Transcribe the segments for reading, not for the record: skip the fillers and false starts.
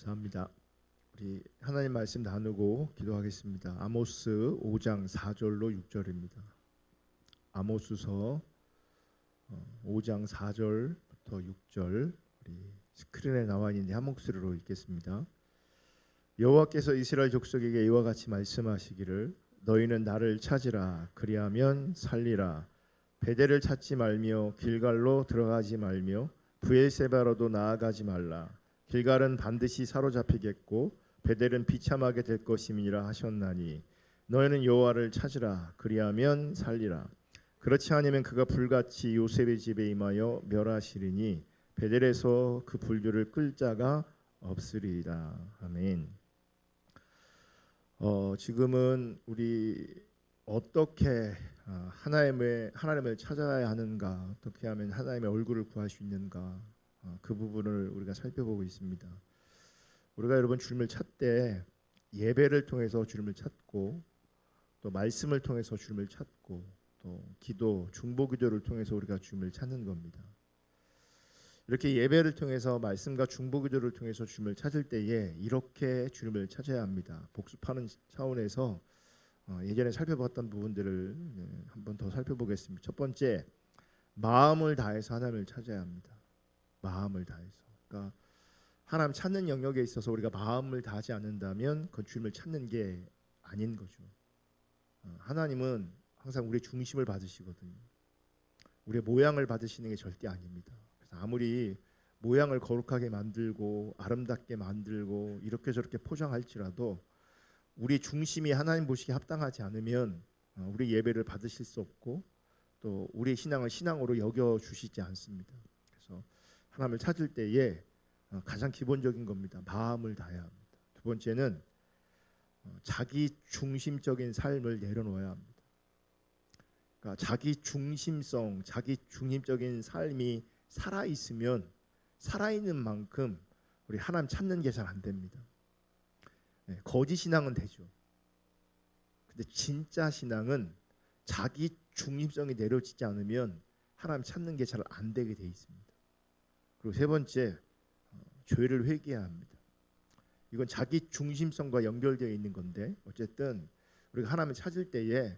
감사합니다. 우리 하나님 말씀 나누고 기도하겠습니다. 아모스 5장 4절로 6절입니다. 아모스서 5장 4절부터 6절 우리 스크린에 나와 있는데 한 목소리로 읽겠습니다. 여호와께서 이스라엘 족속에게 이와 같이 말씀하시기를 너희는 나를 찾으라 그리하면 살리라. 베델을 찾지 말며 길갈로 들어가지 말며 브엘세바로도 나아가지 말라. 길갈은 반드시 사로잡히겠고 베델은 비참하게 될 것임이니라 하셨나니 너희는 여호와를 찾으라 그리하면 살리라. 그렇지 않으면 그가 불같이 요셉의 집에 임하여 멸하시리니 베델에서 그 불교를 끌 자가 없으리이다. 아멘. 지금은 우리 어떻게 하나님을 찾아야 하는가, 어떻게 하면 하나님의 얼굴을 구할 수 있는가, 그 부분을 우리가 살펴보고 있습니다. 우리가 여러분 주님을 찾되 예배를 통해서 주님을 찾고 또 말씀을 통해서 주님을 찾고 또 기도, 중보기도를 통해서 우리가 주님을 찾는 겁니다. 이렇게 예배를 통해서 말씀과 중보기도를 통해서 주님을 찾을 때에 이렇게 주님을 찾아야 합니다. 복습하는 차원에서 예전에 살펴봤던 부분들을 한 번 더 살펴보겠습니다. 첫 번째, 마음을 다해서 하나님을 찾아야 합니다. 마음을 다해서. 그러니까 하나님 찾는 영역에 있어서 우리가 마음을 다하지 않는다면 그 주님을 찾는 게 아닌 거죠. 하나님은 항상 우리의 중심을 받으시거든요. 우리의 모양을 받으시는 게 절대 아닙니다. 그래서 아무리 모양을 거룩하게 만들고 아름답게 만들고 이렇게 저렇게 포장할지라도 우리 중심이 하나님 보시기에 합당하지 않으면 우리 예배를 받으실 수 없고 또 우리의 신앙을 신앙으로 여겨주시지 않습니다. 그래서 하나님을 찾을 때에 가장 기본적인 겁니다. 마음을 다해야 합니다. 두 번째는 자기 중심적인 삶을 내려놓아야 합니다. 그러니까 자기 중심성, 자기 중심적인 삶이 살아있으면 살아있는 만큼 우리 하나님 찾는 게 잘 안 됩니다. 거짓 신앙은 되죠. 근데 진짜 신앙은 자기 중심성이 내려지지 않으면 하나님 찾는 게 잘 안 되게 돼 있습니다. 그리고 세 번째, 죄를 회개해야 합니다. 이건 자기 중심성과 연결되어 있는 건데 어쨌든 우리가 하나님을 찾을 때에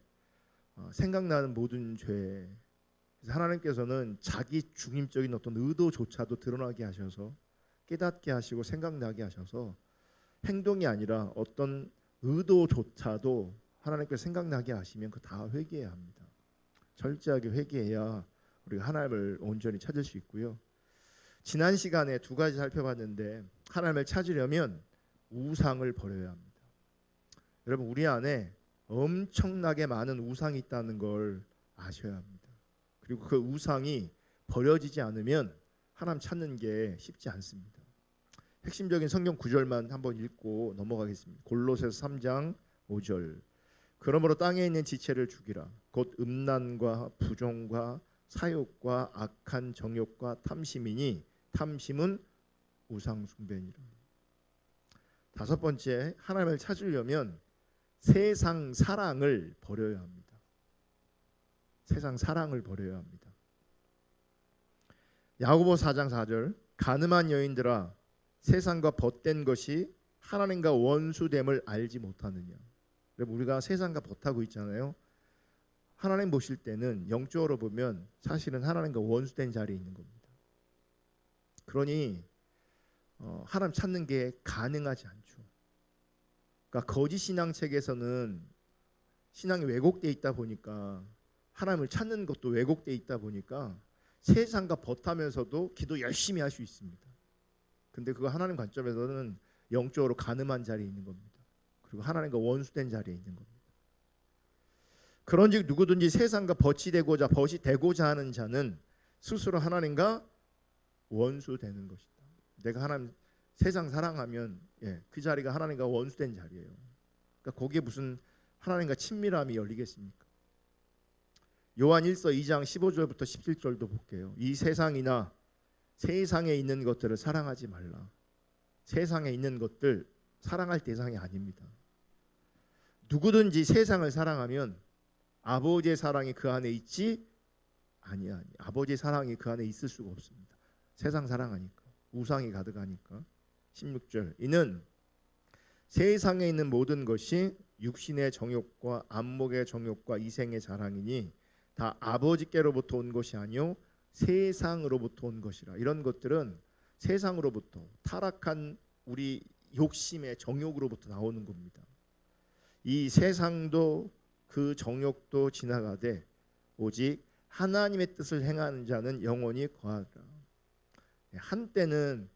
생각나는 모든 죄, 하나님께서는 자기 중심적인 어떤 의도조차도 드러나게 하셔서 깨닫게 하시고 생각나게 하셔서 행동이 아니라 어떤 의도조차도 하나님께서 생각나게 하시면 그 다 회개해야 합니다. 철저하게 회개해야 우리가 하나님을 온전히 찾을 수 있고요. 지난 시간에 두 가지 살펴봤는데 하나님을 찾으려면 우상을 버려야 합니다. 여러분 우리 안에 엄청나게 많은 우상이 있다는 걸 아셔야 합니다. 그리고 그 우상이 버려지지 않으면 하나님 찾는 게 쉽지 않습니다. 핵심적인 성경 구절만 한번 읽고 넘어가겠습니다. 골로새서 3장 5절. 그러므로 땅에 있는 지체를 죽이라. 곧 음란과 부정과 사욕과 악한 정욕과 탐심이니 탐심은 우상 숭배니라. 다섯 번째, 하나님을 찾으려면 세상 사랑을 버려야 합니다. 세상 사랑을 버려야 합니다. 야고보 4장 4절. 가늠한 여인들아 세상과 벗된 것이 하나님과 원수됨을 알지 못하느냐. 우리가 세상과 벗하고 있잖아요. 하나님 보실 때는 영적으로 보면 사실은 하나님과 원수된 자리에 있는 겁니다. 그러니 하나님 찾는 게 가능하지 않죠. 그러니까 거짓 신앙 책에서는 신앙이 왜곡되어 있다 보니까 하나님을 찾는 것도 왜곡되어 있다 보니까 세상과 벗하면서도 기도 열심히 할 수 있습니다. 근데 그거 하나님 관점에서는 영적으로 가늠한 자리에 있는 겁니다. 그리고 하나님과 원수된 자리에 있는 겁니다. 그런즉 누구든지 세상과 벗이 되고자 하는 자는 스스로 하나님과 원수되는 것이다. 내가 하나님 세상 사랑하면 그 자리가 하나님과 원수된 자리예요. 그러니까 거기에 무슨 하나님과 친밀함이 열리겠습니까? 요한 1서 2장 15절부터 17절도 볼게요. 이 세상이나 세상에 있는 것들을 사랑하지 말라. 세상에 있는 것들 사랑할 대상이 아닙니다. 누구든지 세상을 사랑하면 아버지의 사랑이 그 안에 있지 아니하니. 아버지의 사랑이 그 안에 있을 수가 없습니다. 세상 사랑하니까, 우상이 가득하니까. 16절 이는 세상에 있는 모든 것이 육신의 정욕과 안목의 정욕과 이생의 자랑이니 다 아버지께로부터 온 것이 아니요 세상으로부터 온 것이라. 이런 것들은 세상으로부터 타락한 우리 욕심의 정욕으로부터 나오는 겁니다. 이 세상도 그 정욕도 지나가되 오직 하나님의 뜻을 행하는 자는 영원히 거하리라. 한때는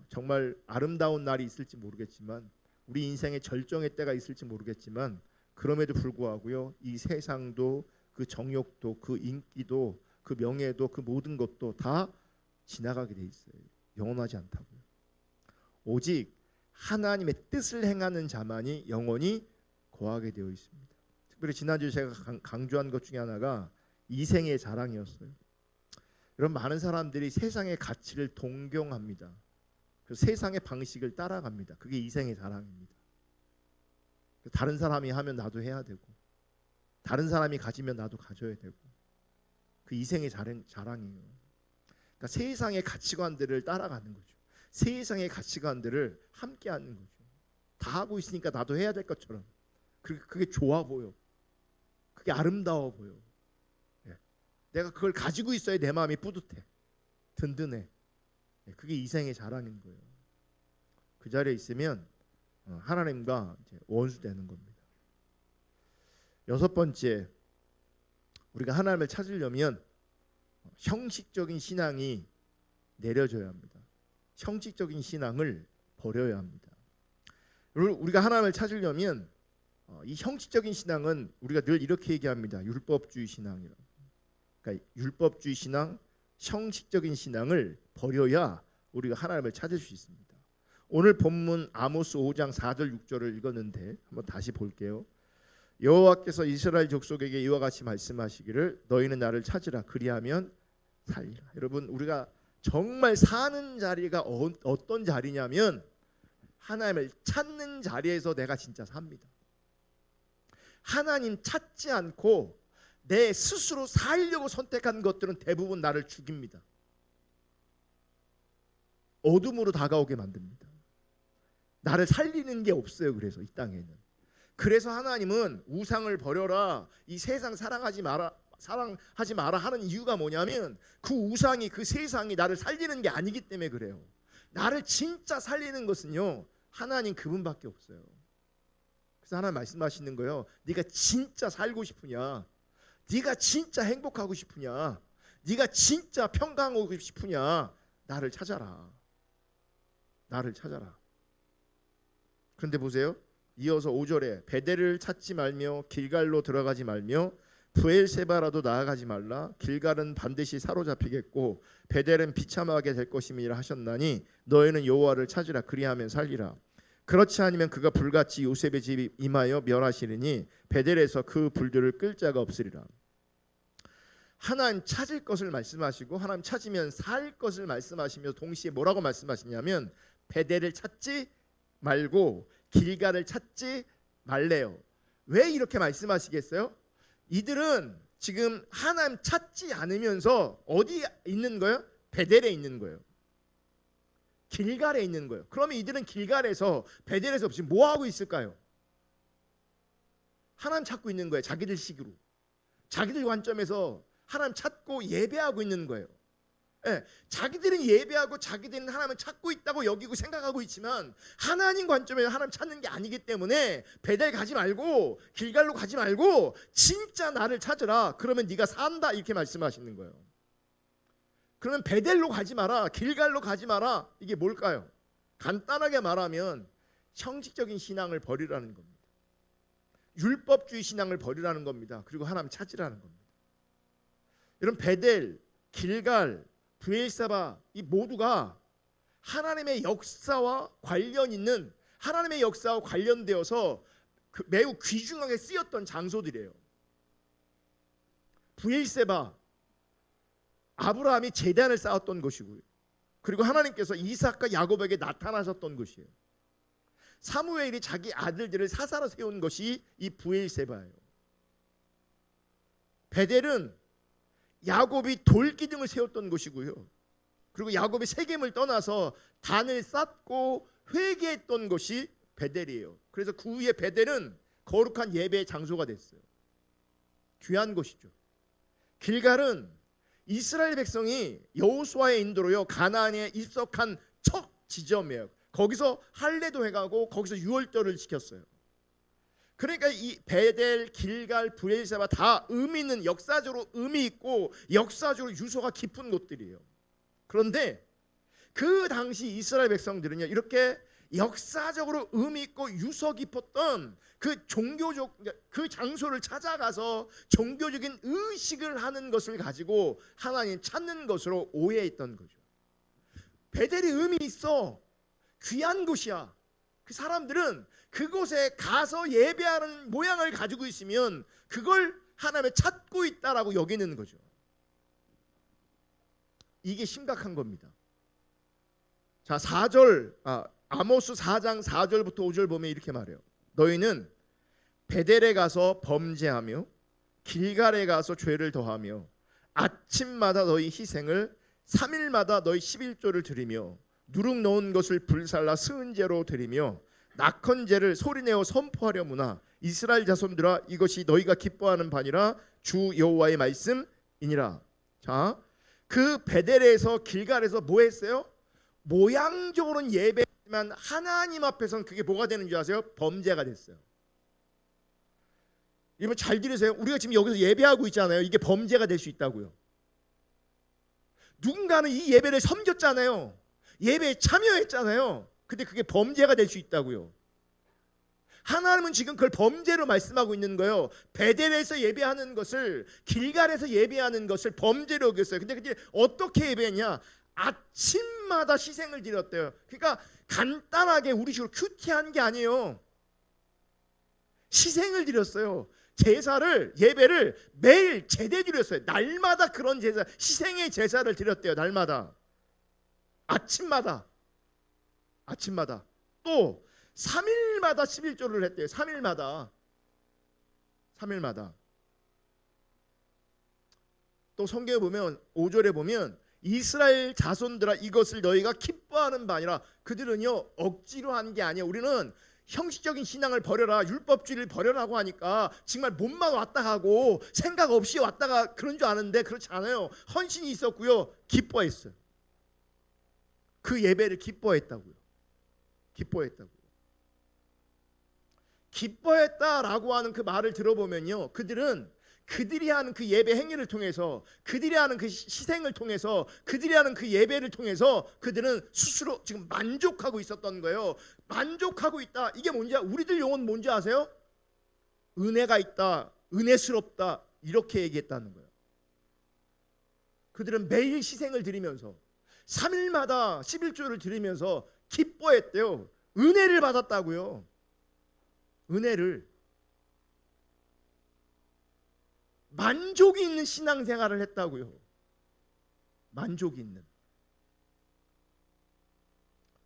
정말 아름다운 날이 있을지 모르겠지만 우리 인생의 절정의 때가 있을지 모르겠지만 그럼에도 불구하고요 이 세상도 그 정욕도 그 인기도 그 명예도 그 모든 것도 다 지나가게 돼 있어요. 영원하지 않다고요. 오직 하나님의 뜻을 행하는 자만이 영원히 거하게 되어 있습니다. 특별히 지난주에 제가 강조한 것 중에 하나가 이생의 자랑이었어요. 이런 많은 사람들이 세상의 가치를 동경합니다. 그 세상의 방식을 따라갑니다. 그게 이생의 자랑입니다. 다른 사람이 하면 나도 해야 되고 다른 사람이 가지면 나도 가져야 되고 그 이생의 자랑이에요. 그러니까 세상의 가치관들을 따라가는 거죠. 세상의 가치관들을 함께하는 거죠. 다 하고 있으니까 나도 해야 될 것처럼 그게 좋아 보여. 그게 아름다워 보여. 내가 그걸 가지고 있어야 내 마음이 뿌듯해. 든든해. 그게 이생의 자랑인 거예요. 그 자리에 있으면 하나님과 이제 원수 되는 겁니다. 여섯 번째, 우리가 하나님을 찾으려면 형식적인 신앙이 내려져야 합니다. 형식적인 신앙을 버려야 합니다. 우리가 하나님을 찾으려면 이 형식적인 신앙은 우리가 늘 이렇게 얘기합니다. 율법주의 신앙이라고. 그러니까 율법주의 신앙, 형식적인 신앙을 버려야 우리가 하나님을 찾을 수 있습니다. 오늘 본문 아모스 5장 4절 6절을 읽었는데 한번 다시 볼게요. 여호와께서 이스라엘 족속에게 이와 같이 말씀하시기를 너희는 나를 찾으라 그리하면 살리라. 여러분 우리가 정말 사는 자리가 어떤 자리냐면 하나님을 찾는 자리에서 내가 진짜 삽니다. 하나님 찾지 않고 내 스스로 살려고 선택한 것들은 대부분 나를 죽입니다. 어둠으로 다가오게 만듭니다. 나를 살리는 게 없어요. 그래서 이 땅에는. 그래서 하나님은 우상을 버려라, 이 세상 사랑하지 마라 하는 이유가 뭐냐면 그 우상이 그 세상이 나를 살리는 게 아니기 때문에 그래요. 나를 진짜 살리는 것은요 하나님 그분밖에 없어요. 그래서 하나님 말씀하시는 거예요. 네가 진짜 살고 싶으냐, 네가 진짜 행복하고 싶으냐, 네가 진짜 평강하고 싶으냐, 나를 찾아라. 나를 찾아라. 그런데 보세요. 이어서 5절에 베델을 찾지 말며 길갈로 들어가지 말며 브엘세바라도 나아가지 말라. 길갈은 반드시 사로잡히겠고 베델은 비참하게 될 것임이라 하셨나니 너희는 여호와를 찾으라 그리하면 살리라. 그렇지 않으면 그가 불같이 요셉의 집에 임하여 멸하시리니 베델에서 그 불들을 끌 자가 없으리라. 하나님 찾을 것을 말씀하시고 하나님 찾으면 살 것을 말씀하시며 동시에 뭐라고 말씀하시냐면 베델을 찾지 말고 길갈을 찾지 말래요. 왜 이렇게 말씀하시겠어요? 이들은 지금 하나님 찾지 않으면서 어디 있는 거예요? 베델에 있는 거예요. 길갈에 있는 거예요. 그러면 이들은 길갈에서 베델에서 지금 뭐 하고 있을까요? 하나님 찾고 있는 거예요. 자기들 식으로. 자기들 관점에서 하나님 찾고 예배하고 있는 거예요. 예, 자기들은 예배하고 자기들은 하나님을 찾고 있다고 여기고 생각하고 있지만 하나님 관점에서 하나님 찾는 게 아니기 때문에 베델 가지 말고 길갈로 가지 말고 진짜 나를 찾으라. 그러면 네가 산다 이렇게 말씀하시는 거예요. 그러면 베델로 가지 마라, 길갈로 가지 마라. 이게 뭘까요? 간단하게 말하면 형식적인 신앙을 버리라는 겁니다. 율법주의 신앙을 버리라는 겁니다. 그리고 하나님 찾으라는 겁니다. 이런 베델, 길갈, 브엘사바 이 모두가 하나님의 역사와 관련 있는, 하나님의 역사와 관련되어서 매우 귀중하게 쓰였던 장소들이에요. 브엘세바, 아브라함이 제단을 쌓았던 것이고요. 그리고 하나님께서 이삭과 야곱에게 나타나셨던 것이에요. 사무엘이 자기 아들들을 사사로 세운 것이 이 브엘세바예요. 베델은 야곱이 돌기둥을 세웠던 곳이고요. 그리고 야곱이 세겜을 떠나서 단을 쌓고 회개했던 곳이 베델이에요. 그래서 그 후에 베델은 거룩한 예배의 장소가 됐어요. 귀한 곳이죠. 길갈은 이스라엘 백성이 여호수아의 인도로요 가나안에 입성한 첫 지점이에요. 거기서 할례도 해가고 거기서 유월절을 지켰어요. 그러니까 이 베델, 길갈, 브엘세바 다 의미 있는, 역사적으로 의미 있고 역사적으로 유서가 깊은 곳들이에요. 그런데 그 당시 이스라엘 백성들은요 이렇게 역사적으로 의미 있고 유서 깊었던 그 종교적 그 장소를 찾아가서 종교적인 의식을 하는 것을 가지고 하나님 찾는 것으로 오해했던 거죠. 베델이 의미 있어, 귀한 곳이야. 그 사람들은 그곳에 가서 예배하는 모양을 가지고 있으면 그걸 하나님을 찾고 있다라고 여기는 거죠. 이게 심각한 겁니다. 자, 4절 아모스 4장 4절부터 5절 보면 이렇게 말해요. 너희는 베델에 가서 범죄하며 길갈에 가서 죄를 더하며 아침마다 너희 희생을 3일마다 너희 11조를 드리며 누룩 넣은 것을 불살라 스은제로 드리며 낙헌제를 소리내어 선포하려무나 이스라엘 자손들아 이것이 너희가 기뻐하는 바니라 주 여호와의 말씀이니라. 자, 그 베델에서 길갈에서 뭐 했어요? 모양적으로는 예배지만 하나님 앞에서는 그게 뭐가 되는 줄 아세요? 범죄가 됐어요. 여러분 잘 들으세요. 우리가 지금 여기서 예배하고 있잖아요. 이게 범죄가 될 수 있다고요. 누군가는 이 예배를 섬겼잖아요. 예배에 참여했잖아요. 근데 그게 범죄가 될 수 있다고요. 하나님은 지금 그걸 범죄로 말씀하고 있는 거예요. 베델에서 예배하는 것을, 길갈에서 예배하는 것을 범죄로 여겼어요. 근데 그게 어떻게 예배했냐? 아침마다 희생을 드렸대요. 그러니까 간단하게 우리식으로 큐티한 게 아니에요. 희생을 드렸어요. 제사를, 예배를 매일 제대 드렸어요. 날마다 그런 제사, 희생의 제사를 드렸대요. 날마다, 아침마다 또 3일마다 11조를 했대요. 3일마다 또 성경에 보면 5절에 보면 이스라엘 자손들아 이것을 너희가 기뻐하는 바니라. 그들은요 억지로 한 게 아니에요. 우리는 형식적인 신앙을 버려라, 율법주의를 버려라고 하니까 정말 몸만 왔다 가고 생각 없이 왔다가 그런 줄 아는데 그렇지 않아요. 헌신이 있었고요, 기뻐했어요. 그 예배를 기뻐했다고요. 기뻐했다라고 하는 그 말을 들어보면요, 그들이 하는 그 예배 행위를 통해서, 그들이 하는 그 희생을 통해서, 그들이 하는 그 예배를 통해서 그들은 스스로 지금 만족하고 있었던 거예요. 만족하고 있다. 이게 뭔지, 우리들 용어는 뭔지 아세요? 은혜가 있다, 은혜스럽다, 이렇게 얘기했다는 거예요. 그들은 매일 희생을 드리면서 3일마다 11조를 드리면서 기뻐했대요. 은혜를 받았다고요. 은혜를. 만족이 있는 신앙생활을 했다고요. 만족이 있는.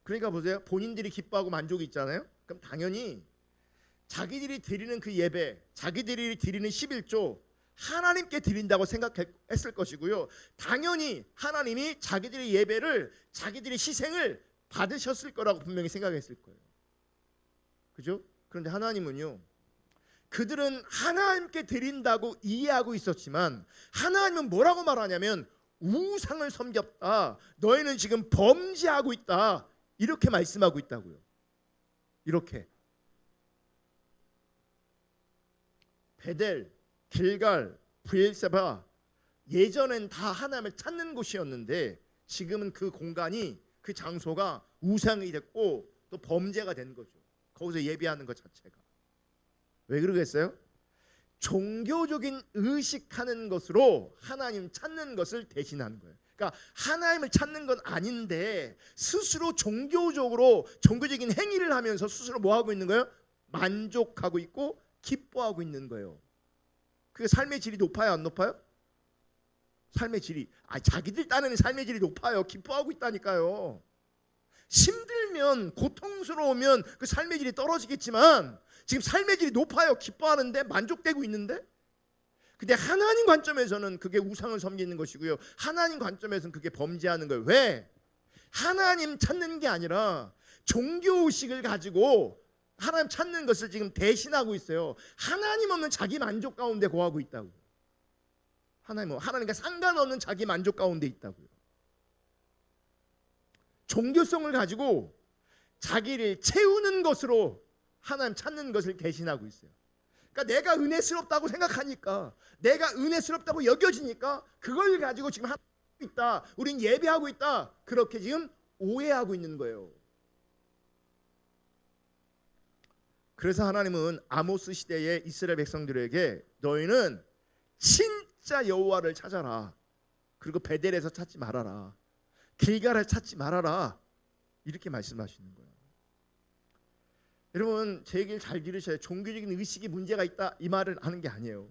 그러니까 보세요. 본인들이 기뻐하고 만족이 있잖아요. 그럼 당연히 자기들이 드리는 그 예배, 자기들이 드리는 11조 하나님께 드린다고 생각했을 것이고요. 당연히 하나님이 자기들의 예배를, 자기들의 희생을 받으셨을 거라고 분명히 생각했을 거예요. 그죠? 그런데 하나님은요, 그들은 하나님께 드린다고 이해하고 있었지만 하나님은 뭐라고 말하냐면 우상을 섬겼다, 너희는 지금 범죄하고 있다, 이렇게 말씀하고 있다고요. 이렇게. 베델, 길갈, 브엘세바, 예전엔 다 하나님을 찾는 곳이었는데 지금은 그 공간이, 그 장소가 우상이 됐고 또 범죄가 된 거죠. 거기서 예배하는 것 자체가. 왜 그러겠어요? 종교적인 의식하는 것으로 하나님 찾는 것을 대신한 거예요. 그러니까 하나님을 찾는 건 아닌데 스스로 종교적인 행위를 하면서 스스로 뭐 하고 있는 거예요? 만족하고 있고 기뻐하고 있는 거예요. 그 삶의 질이 높아요, 안 높아요? 삶의 질이, 자기들 딴에는 삶의 질이 높아요. 기뻐하고 있다니까요. 힘들면, 고통스러우면 그 삶의 질이 떨어지겠지만 지금 삶의 질이 높아요. 기뻐하는데, 만족되고 있는데. 근데 하나님 관점에서는 그게 우상을 섬기는 것이고요. 하나님 관점에서는 그게 범죄하는 거예요. 왜? 하나님 찾는 게 아니라 종교의식을 가지고 하나님 찾는 것을 지금 대신하고 있어요. 하나님 없는 자기 만족 가운데 거하고 있다고. 하나님과 상관없는 자기 만족 가운데 있다고요. 종교성을 가지고 자기를 채우는 것으로 하나님 찾는 것을 대신하고 있어요. 그러니까 내가 은혜스럽다고 생각하니까, 내가 은혜스럽다고 여겨지니까 그걸 가지고 지금 하고 있다, 우린 예배하고 있다, 그렇게 지금 오해하고 있는 거예요. 그래서 하나님은 아모스 시대의 이스라엘 백성들에게 너희는 진짜 여호와를 찾아라, 그리고 베델에서 찾지 말아라, 길갈을 찾지 말아라, 이렇게 말씀하시는 거예요. 여러분, 제 얘기를 잘 들으셔야 종교적인 의식이 문제가 있다 이 말을 하는 게 아니에요.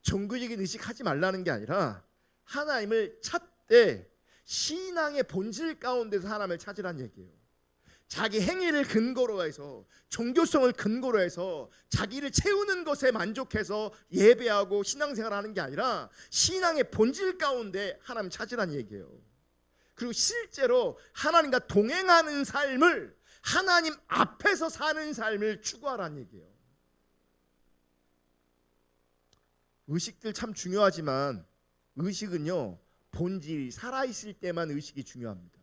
종교적인 의식 하지 말라는 게 아니라 하나님을 찾되 신앙의 본질 가운데서 하나님을 찾으라는 얘기예요. 자기 행위를 근거로 해서, 종교성을 근거로 해서 자기를 채우는 것에 만족해서 예배하고 신앙생활을 하는 게 아니라 신앙의 본질 가운데 하나님 찾으라는 얘기예요. 그리고 실제로 하나님과 동행하는 삶을, 하나님 앞에서 사는 삶을 추구하라는 얘기예요. 의식들 참 중요하지만 의식은요, 본질이 살아있을 때만 의식이 중요합니다.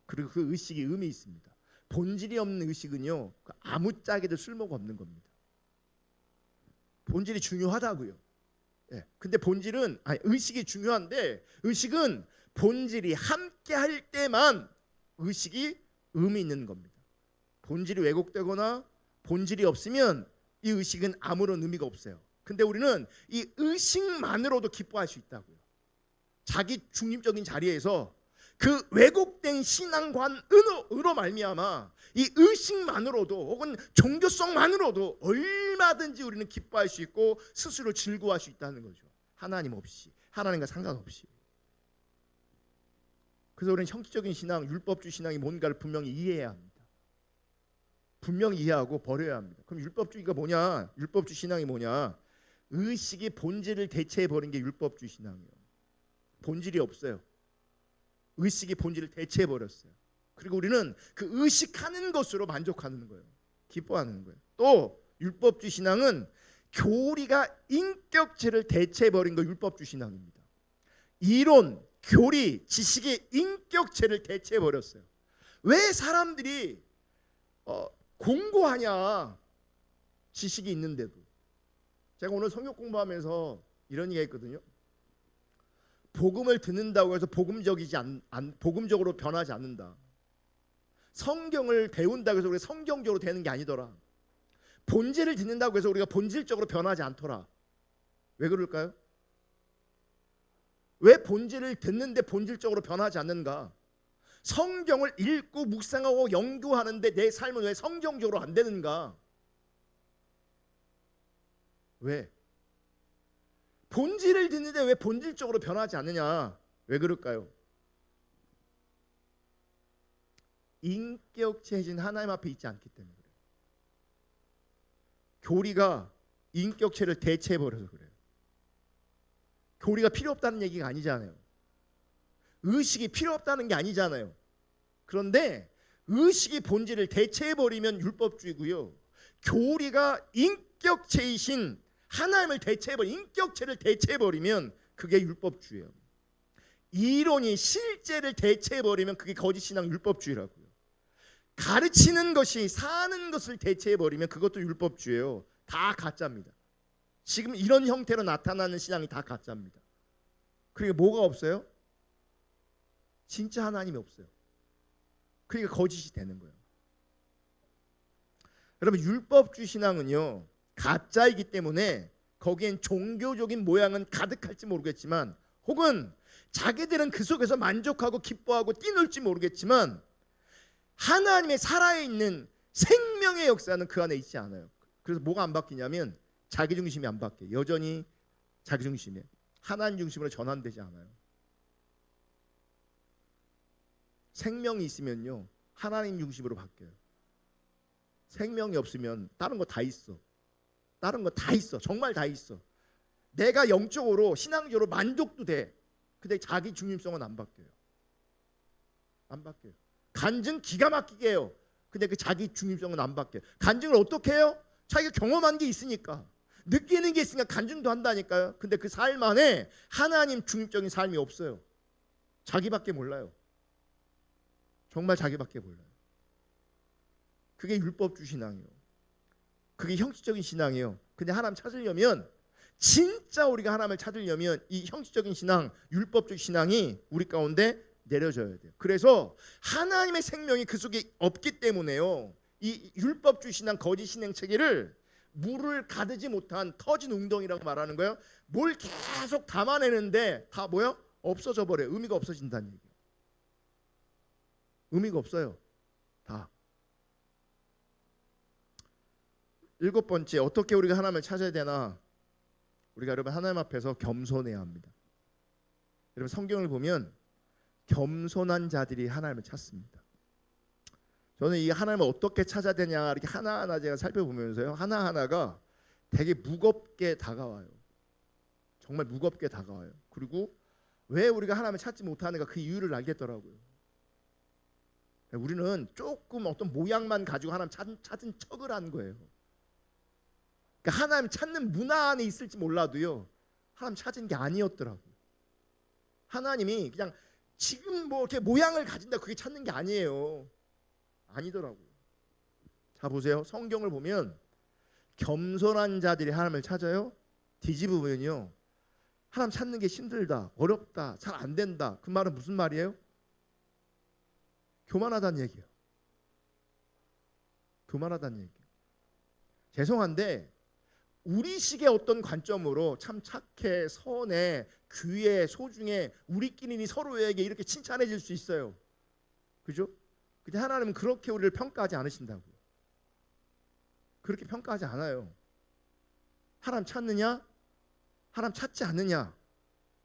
그리고 그 의식이 의미 있습니다. 본질이 없는 의식은요, 아무짝에도 쓸모가 없는 겁니다. 본질이 중요하다고요. 근데 의식이 중요한데, 의식은 본질이 함께 할 때만 의식이 의미 있는 겁니다. 본질이 왜곡되거나 본질이 없으면 이 의식은 아무런 의미가 없어요. 근데 우리는 이 의식만으로도 기뻐할 수 있다고요. 자기 중립적인 자리에서 그 왜곡된 신앙관으로 말미암아 이 의식만으로도 혹은 종교성만으로도 얼마든지 우리는 기뻐할 수 있고 스스로 즐거워할 수 있다는 거죠. 하나님 없이, 하나님과 상관없이. 그래서 우리는 형식적인 신앙, 율법주의 신앙이 뭔가를 분명히 이해해야 합니다. 분명히 이해하고 버려야 합니다. 그럼 율법주의가 뭐냐? 율법주의 신앙이 뭐냐? 의식이 본질을 대체해버린 게 율법주의 신앙이에요. 본질이 없어요. 의식이 본질을 대체해버렸어요. 그리고 우리는 그 의식하는 것으로 만족하는 거예요. 기뻐하는 거예요. 또 율법주의 신앙은 교리가 인격체를 대체해버린 거 율법주의 신앙입니다. 이론, 교리, 지식의 인격체를 대체해버렸어요. 왜 사람들이 공부하냐? 지식이 있는데도. 제가 오늘 성경 공부하면서 이런 얘기 했거든요. 복음을 듣는다고 해서 복음적으로 변하지 않는다. 성경을 배운다고 해서 우리가 성경적으로 되는 게 아니더라. 본질을 듣는다고 해서 우리가 본질적으로 변하지 않더라. 왜 그럴까요? 왜 본질을 듣는데 본질적으로 변하지 않는가? 성경을 읽고 묵상하고 연구하는데 내 삶은 왜 성경적으로 안 되는가? 왜? 본질을 듣는데 왜 본질적으로 변하지 않느냐? 왜 그럴까요? 인격체해진 하나님 앞에 있지 않기 때문에 그래요. 교리가 인격체를 대체해버려서 그래요. 교리가 필요 없다는 얘기가 아니잖아요. 의식이 필요 없다는 게 아니잖아요. 그런데 의식이 본질을 대체해버리면 율법주의고요, 교리가 인격체이신 하나님을 인격체를 대체해버리면 그게 율법주의예요. 이론이 실제를 대체해버리면 그게 거짓신앙 율법주의라고요. 가르치는 것이 사는 것을 대체해버리면 그것도 율법주의예요. 다 가짜입니다. 지금 이런 형태로 나타나는 신앙이 다 가짜입니다. 그러니까 뭐가 없어요? 진짜 하나님이 없어요. 그러니까 거짓이 되는 거예요. 여러분, 율법주의 신앙은요, 가짜이기 때문에 거기엔 종교적인 모양은 가득할지 모르겠지만, 혹은 자기들은 그 속에서 만족하고 기뻐하고 뛰놀지 모르겠지만, 하나님의 살아있는 생명의 역사는 그 안에 있지 않아요. 그래서 뭐가 안 바뀌냐면 자기중심이 안 바뀌어요. 여전히 자기중심이에요. 하나님 중심으로 전환되지 않아요. 생명이 있으면요, 하나님 중심으로 바뀌어요. 생명이 없으면 다른 거 다 있어. 다른 거 다 있어. 정말 다 있어. 내가 영적으로 신앙적으로 만족도 돼. 근데 자기 중심성은 안 바뀌어요. 안 바뀌어요. 간증 기가 막히게 해요. 근데 그 자기 중심성은 안 바뀌어요. 간증을 어떻게 해요? 자기가 경험한 게 있으니까, 느끼는 게 있으니까 간증도 한다니까요. 근데 그 삶 안에 하나님 중심적인 삶이 없어요. 자기밖에 몰라요. 정말 자기밖에 몰라요. 그게 율법주 신앙이에요. 그게 형식적인 신앙이에요. 근데 하나님 찾으려면, 진짜 우리가 하나님을 찾으려면 이 형식적인 신앙, 율법적 신앙이 우리 가운데 내려져야 돼요. 그래서 하나님의 생명이 그 속에 없기 때문에요, 이 율법주 신앙, 거짓 신앙 체계를 물을 가두지 못한 터진 웅덩이라고 말하는 거예요. 뭘 계속 담아내는데 다 뭐요? 없어져 버려요. 의미가 없어진다는 얘기예요. 의미가 없어요. 다. 7번째, 어떻게 우리가 하나님을 찾아야 되나? 우리가 여러분 하나님 앞에서 겸손해야 합니다. 여러분 성경을 보면 겸손한 자들이 하나님을 찾습니다. 저는 이 하나님을 어떻게 찾아야 되냐 이렇게 하나하나 제가 살펴보면서요, 하나하나가 되게 무겁게 다가와요. 정말 무겁게 다가와요. 그리고 왜 우리가 하나님을 찾지 못하는가, 그 이유를 알겠더라고요. 우리는 조금 어떤 모양만 가지고 하나님 찾은 척을 한 거예요. 그러니까 하나님 찾는 문화 안에 있을지 몰라도요, 하나님 찾은 게 아니었더라고요. 하나님이 그냥 지금 뭐 이렇게 모양을 가진다 그게 찾는 게 아니에요. 아니더라고요. 자 보세요. 성경을 보면 겸손한 자들이 하나님을 찾아요. 뒤집으면요, 하나님 찾는 게 힘들다, 어렵다, 잘 안 된다. 그 말은 무슨 말이에요? 교만하다는 얘기예요. 교만하다는 얘기예요. 죄송한데 우리식의 어떤 관점으로 참 착해, 선해, 귀해, 소중해, 우리끼리 서로에게 이렇게 칭찬해 줄 수 있어요. 그죠? 근데 하나님은 그렇게 우리를 평가하지 않으신다고요. 그렇게 평가하지 않아요. 하나님 찾느냐, 하나님 찾지 않느냐,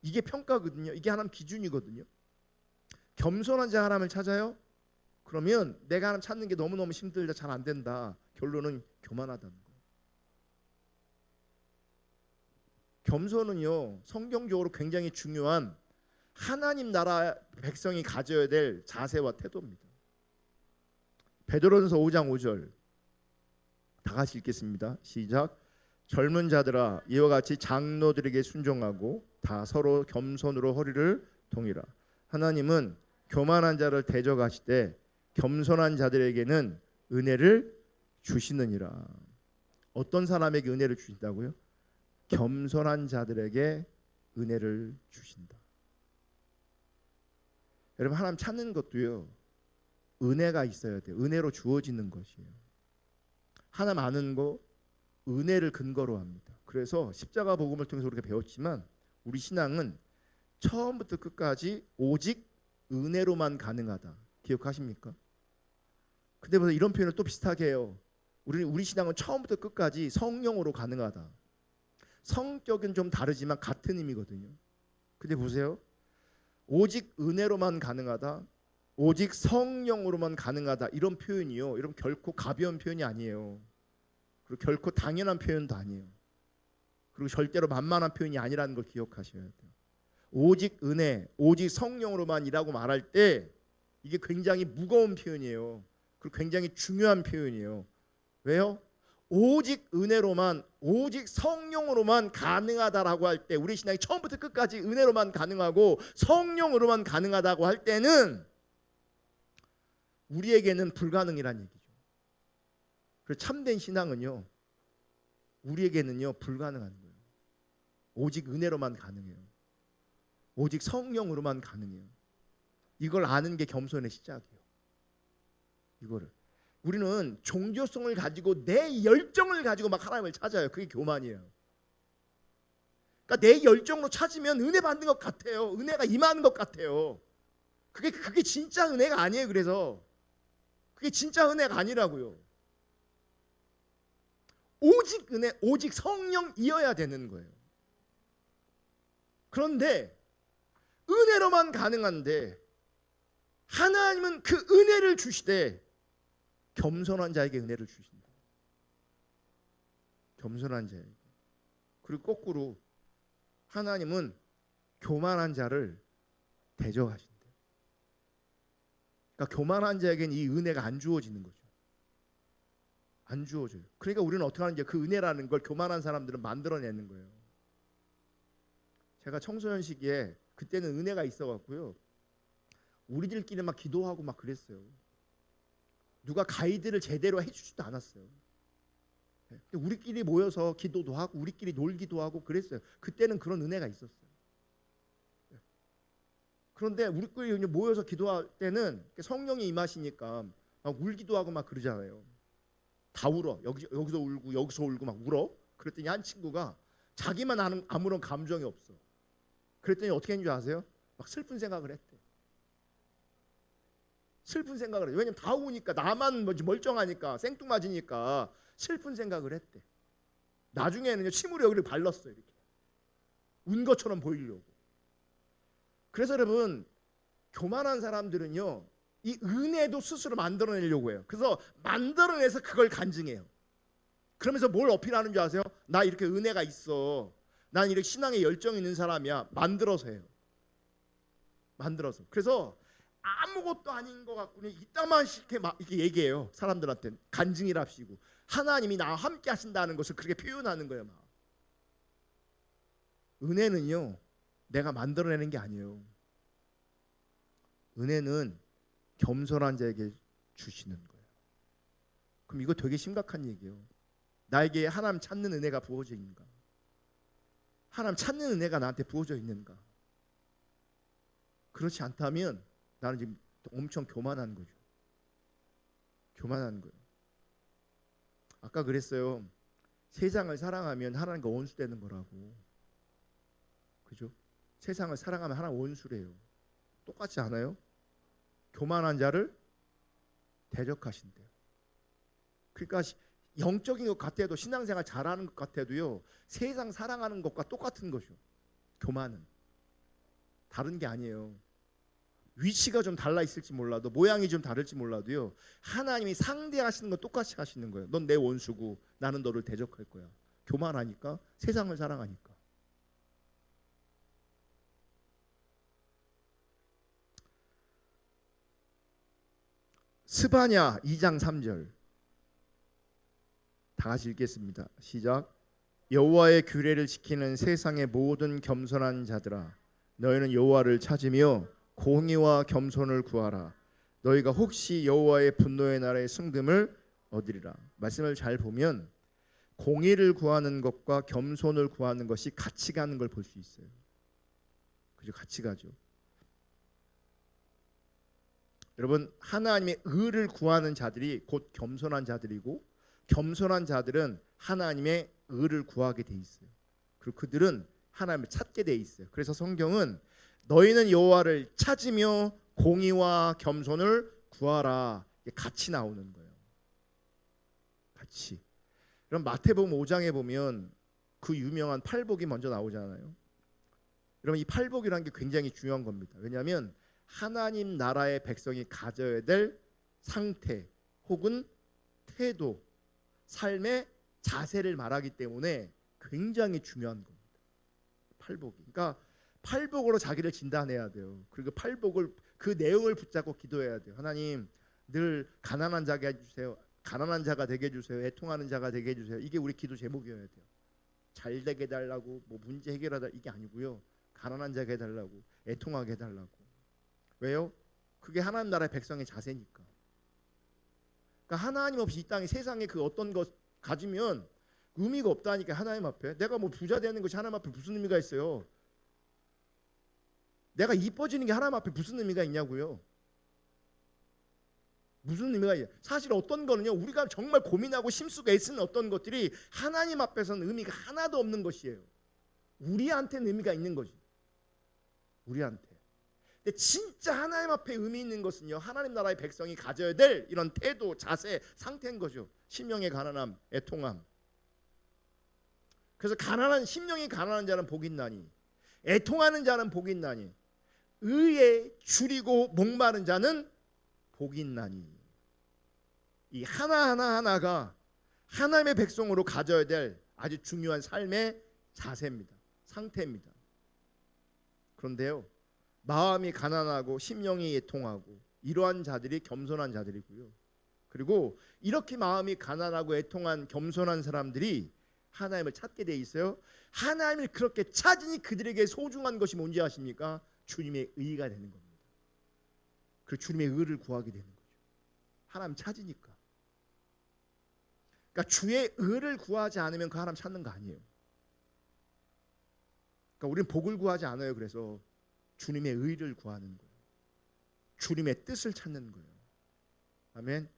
이게 평가거든요. 이게 하나님 기준이거든요. 겸손한 자 하나님을 찾아요? 그러면 내가 하나님 찾는 게 너무너무 힘들다, 잘 안 된다. 결론은 교만하다는 거예요. 겸손은요, 성경적으로 굉장히 중요한 하나님 나라 백성이 가져야 될 자세와 태도입니다. 베드로전서 5장 5절 다 같이 읽겠습니다. 시작. 젊은 자들아, 이와 같이 장로들에게 순종하고 다 서로 겸손으로 허리를 동이라. 하나님은 교만한 자를 대적하시되 겸손한 자들에게는 은혜를 주시느니라. 어떤 사람에게 은혜를 주신다고요? 겸손한 자들에게 은혜를 주신다. 여러분 하나님 찾는 것도요, 은혜가 있어야 돼요. 은혜로 주어지는 것이에요. 하나님 아는 거 은혜를 근거로 합니다. 그래서 십자가 복음을 통해서 우리가 배웠지만 우리 신앙은 처음부터 끝까지 오직 은혜로만 가능하다. 기억하십니까? 근데 무슨 이런 표현을 또 비슷하게 해요. 우리 신앙은 처음부터 끝까지 성령으로 가능하다. 성격은 좀 다르지만 같은 의미거든요. 근데 보세요. 오직 은혜로만 가능하다, 오직 성령으로만 가능하다, 이런 표현이요, 여러분 결코 가벼운 표현이 아니에요. 그리고 결코 당연한 표현도 아니에요. 그리고 절대로 만만한 표현이 아니라는 걸 기억하셔야 돼요. 오직 은혜, 오직 성령으로만이라고 말할 때 이게 굉장히 무거운 표현이에요. 그리고 굉장히 중요한 표현이에요. 왜요? 오직 은혜로만, 오직 성령으로만 가능하다라고 할 때, 우리 신앙이 처음부터 끝까지 은혜로만 가능하고 성령으로만 가능하다고 할 때는 우리에게는 불가능이란 얘기죠. 그래서 참된 신앙은요, 우리에게는요 불가능한 거예요. 오직 은혜로만 가능해요. 오직 성령으로만 가능해요. 이걸 아는 게 겸손의 시작이에요. 이거를 우리는 종교성을 가지고 내 열정을 가지고 막 하나님을 찾아요. 그게 교만이에요. 그러니까 내 열정으로 찾으면 은혜 받는 것 같아요. 은혜가 임하는 것 같아요. 그게 진짜 은혜가 아니에요. 그래서 그게 진짜 은혜가 아니라고요. 오직 은혜, 오직 성령이어야 되는 거예요. 그런데 은혜로만 가능한데 하나님은 그 은혜를 주시되 겸손한 자에게 은혜를 주신다. 겸손한 자에게. 그리고 거꾸로 하나님은 교만한 자를 대적하신대요. 그러니까 교만한 자에게는 이 은혜가 안 주어지는 거죠. 안 주어져요. 그러니까 우리는 어떻게 하는지 그 은혜라는 걸 교만한 사람들은 만들어내는 거예요. 제가 청소년 시기에 그때는 은혜가 있어갖고요, 우리들끼리 막 기도하고 막 그랬어요. 누가 가이드를 제대로 해주지도 않았어요. 우리끼리 모여서 기도도 하고 우리끼리 놀기도 하고 그랬어요. 그때는 그런 은혜가 있었어요. 그런데 우리끼리 모여서 기도할 때는 성령이 임하시니까 막 울기도 하고 막 그러잖아요. 다 울어. 여기서 울고 여기서 울고 막 울어. 그랬더니 한 친구가 자기만 아는 아무런 감정이 없어. 그랬더니 어떻게 했는지 아세요? 막 슬픈 생각을 했대. 슬픈 생각을 해. 왜냐면 다 우니까, 나만 멀쩡하니까, 생뚱맞으니까 슬픈 생각을 했대. 나중에는 침으로 여기를 발랐어요. 이렇게 운 것처럼 보이려고. 그래서 여러분, 교만한 사람들은요, 이 은혜도 스스로 만들어내려고 해요. 그래서 만들어내서 그걸 간증해요. 그러면서 뭘 어필하는 줄 아세요? 나 이렇게 은혜가 있어. 난 이렇게 신앙에 열정이 있는 사람이야. 만들어서 해요. 만들어서. 그래서 아무것도 아닌 것 같고는 이따만 이렇게 얘기해요. 사람들한테 간증이랍시고 하나님이 나와 함께 하신다는 것을 그렇게 표현하는 거예요. 막. 은혜는요, 내가 만들어내는 게 아니에요. 은혜는 겸손한 자에게 주시는 거예요. 그럼 이거 되게 심각한 얘기예요. 나에게 하나님 찾는 은혜가 부어져 있는가? 하나님 찾는 은혜가 나한테 부어져 있는가? 그렇지 않다면 나는 지금 엄청 교만한 거죠. 교만한 거예요. 아까 그랬어요. 세상을 사랑하면 하나님과 원수되는 거라고. 그죠? 세상을 사랑하면 하나님 원수래요. 똑같지 않아요? 교만한 자를 대적하신대요. 그러니까 영적인 것 같아도, 신앙생활 잘하는 것 같아도요, 세상 사랑하는 것과 똑같은 거죠. 교만은 다른 게 아니에요. 위치가 좀 달라 있을지 몰라도, 모양이 좀 다를지 몰라도요, 하나님이 상대하시는 건 똑같이 하시는 거예요. 넌 내 원수고 나는 너를 대적할 거야. 교만하니까, 세상을 사랑하니까. 스바냐 2장 3절 다 같이 읽겠습니다. 시작. 여호와의 규례를 지키는 세상의 모든 겸손한 자들아, 너희는 여호와를 찾으며 공의와 겸손을 구하라. 너희가 혹시 여호와의 분노의 날에 승금을 얻으리라. 말씀을 잘 보면 공의를 구하는 것과 겸손을 구하는 것이 같이 가는 걸 볼 수 있어요. 그죠? 같이 가죠. 여러분, 하나님의 의를 구하는 자들이 곧 겸손한 자들이고, 겸손한 자들은 하나님의 의를 구하게 돼 있어요. 그리고 그들은 하나님을 찾게 돼 있어요. 그래서 성경은 너희는 여호와를 찾으며 공의와 겸손을 구하라, 같이 나오는 거예요. 같이. 그럼 마태복음 5장에 보면 그 유명한 팔복이 먼저 나오잖아요. 여러분, 이 팔복이라는 게 굉장히 중요한 겁니다. 왜냐하면 하나님 나라의 백성이 가져야 될 상태 혹은 태도, 삶의 자세를 말하기 때문에 굉장히 중요한 겁니다. 팔복이. 그러니까 팔복으로 자기를 진단해야 돼요. 그리고 팔복을, 그 내용을 붙잡고 기도해야 돼요. 하나님, 늘 가난한 자게 해주세요. 가난한 자가 되게 해주세요. 애통하는 자가 되게 해주세요. 이게 우리 기도 제목이어야 돼요. 잘 되게 해달라고, 뭐 문제 해결하다, 이게 아니고요. 가난한 자게 해달라고, 애통하게 해달라고. 왜요? 그게 하나님 나라의 백성의 자세니까. 그러니까 하나님 없이 이 땅에, 세상에 그 어떤 것 가지면 의미가 없다니까. 하나님 앞에 내가 뭐 부자 되는 것이 하나님 앞에 무슨 의미가 있어요? 내가 이뻐지는 게 하나님 앞에 무슨 의미가 있냐고요? 무슨 의미가 있어요? 사실 어떤 거는요, 우리가 정말 고민하고 심쓰고 애쓰는 어떤 것들이 하나님 앞에서는 의미가 하나도 없는 것이에요. 우리한테는 의미가 있는 거지. 우리한테. 근데 진짜 하나님 앞에 의미 있는 것은요, 하나님 나라의 백성이 가져야 될 이런 태도, 자세, 상태인 거죠. 심령의 가난함, 애통함. 그래서 심령이 가난한 자는 복이 있나니, 애통하는 자는 복이 있나니, 의에 줄이고 목마른 자는 복이 있나니. 이 하나하나가 하나님의 백성으로 가져야 될 아주 중요한 삶의 자세입니다. 상태입니다. 그런데요, 마음이 가난하고 심령이 애통하고 이러한 자들이 겸손한 자들이고요. 그리고 이렇게 마음이 가난하고 애통한 겸손한 사람들이 하나님을 찾게 돼 있어요. 하나님을 그렇게 찾으니 그들에게 소중한 것이 뭔지 아십니까? 주님의 의가 되는 겁니다. 그 주님의 의를 구하게 되는 거죠. 하나님 찾으니까. 그러니까 주의 의를 구하지 않으면 그 하나님 찾는 거 아니에요. 그러니까 우리는 복을 구하지 않아요. 그래서 주님의 의를 구하는 거예요. 주님의 뜻을 찾는 거예요. 아멘.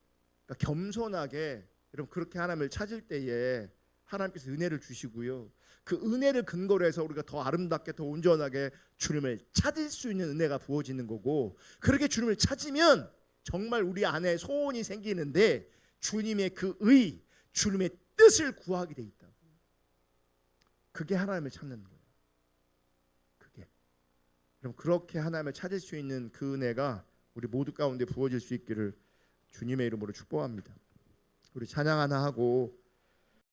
그러니까 겸손하게 여러분 그렇게 하나님을 찾을 때에 하나님께서 은혜를 주시고요. 그 은혜를 근거로 해서 우리가 더 아름답게 더 온전하게 주님을 찾을 수 있는 은혜가 부어지는 거고, 그렇게 주님을 찾으면 정말 우리 안에 소원이 생기는데 주님의 그 의, 주님의 뜻을 구하게 돼 있다고. 그게 하나님을 찾는 거예요. 그게. 그럼 그렇게 하나님을 찾을 수 있는 그 은혜가 우리 모두 가운데 부어질 수 있기를 주님의 이름으로 축복합니다. 우리 찬양 하나 하고